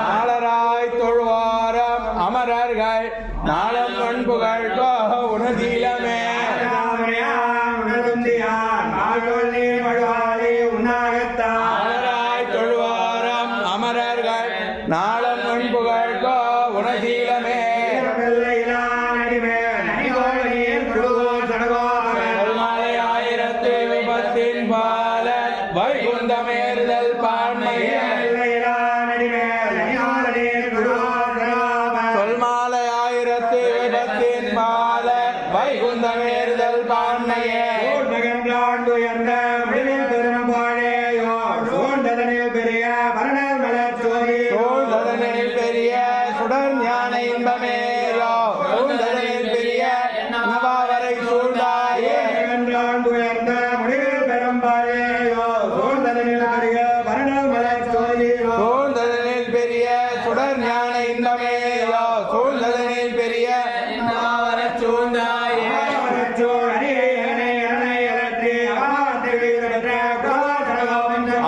ஆளராய் நாளம் பண்புகள் உணதீலமே அமராய் தொழுவாரம் அமரர்கள் நாளம் பண்புகள் உணதீலமே ஆயிரத்து விபத்தின் பால வைகுந்தமேறுதல் பான்மைய சொல்மாலை ஆயிரத்து விபத்தின் பால வைகுந்தமேறுதல் பான்மையே பெரிய சுடர் ஞான இன்பமேயோ சூழ்ந்ததனில் பெரிய நவாவரை சூழ்ந்தாயே சூழ்ந்ததனில் பெரிய சுடர் ஞான இன்பமேயோ சூழ்ந்ததனில் பெரிய நவாவரை சூழ்ந்தாயே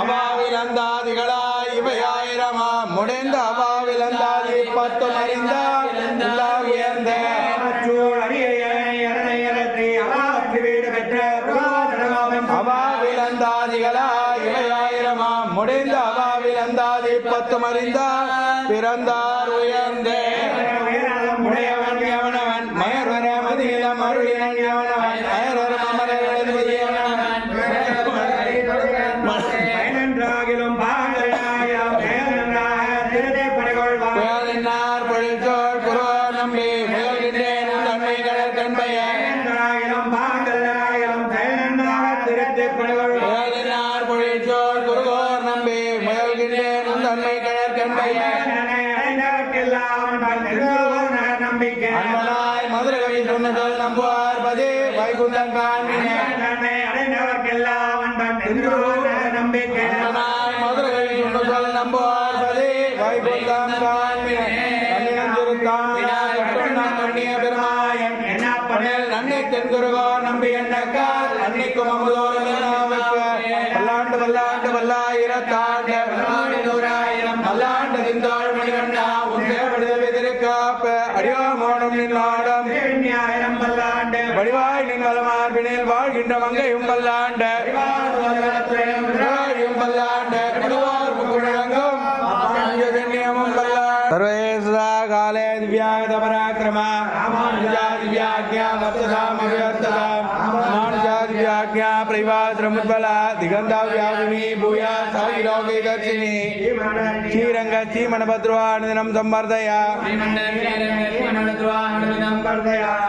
அவாவிலந்தாதிகளாய் இவையாயிரமா முடிந்த அவாவிலந்தாதி 10 அறிந்த உயர்ந்த அவாவிலந்தாதிகளாய் இவையாயிரமா முடிந்த அவாவிலந்தாதி 10 அறிந்த பிறந்தார் உயர்ந்த உடையவன் எவனவன் மயர்வர மதியிலம் அருளினன் எவனவன் மயர்வர மமரவன் நம்பி முயல்கின்றேன் தன்மை கடற்கண்பையாய் மதுரை சொன்னதல் நம்புவார் பதே வைகுந்தம் மதுரை சொன்னதல் நம்புவார் பதே வைகுந்தம் நன்னை தென்குருகோ நம்பி எண்ணக்கால் அன்னைக்கும் பல்லாண்டு பல்லாண்டு பல்லாயிரத்தாண்டு பல்லாண்டு திந்தாள் மணிகண்ணா உன்காப்ப அடியோமோனும் நின்னாடம் வடிவாய் நின் வளமார்பினில் வாழ்கின்ற மங்கையும் பல்லாண்டு பல்லாண்டு सर्वेशदा काले दिव्यागत पराक्रमा रामानुजा दिव्याज्ञा मत्तदामव्यर्थदा रामानुजा दिव्याज्ञा प्रैवात्रमुद्बला दिगन्धाव्यापिनी भूया साविलोके दर्शिनी श्रीरंग श्रीमणभद्रवानुदिनं संवर्धय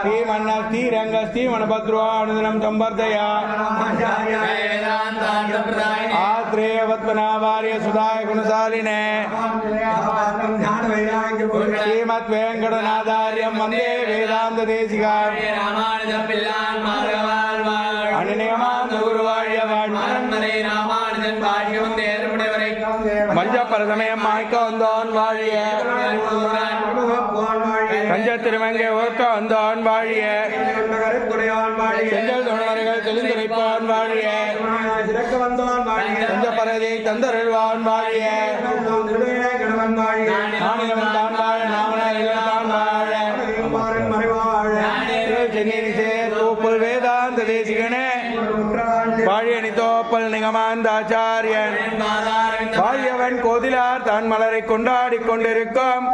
श्रीमन्न श्रीरंग श्रीमणभद्रवानुदिनं संवर्धय आत्रेयवत्पनावार्य सुधाय गुणशालिने श्रीमत् वेंकटनाथार्यं वंदे वेदांत देशिकाय रामानुजं पिल्लान मार्गवाल्वाळ अनियमान गुरुवाழ்யவன் அரண்மனை ராமானுஜன் பாடியம் தேர்முடைவரை மஞ்சப்பர சமயம் மாய்க்க வந்தோன் வாழிய கஞ்ச திருமங்கை ஓர்க்க வந்தோன் வாழிய செஞ்சல் தொண்டர்கள் தெளிந்துரைப்பான் வாழிய கஞ்ச பரதை தந்தருள்வான் வாழிய வேதாந்த தேசிகனே வாழியணி தோப்பல் நிகமாந்தாச்சாரியன் வாழியவன் கோதிலார் தான் மலரை கொண்டாடி கொண்டிருக்கும்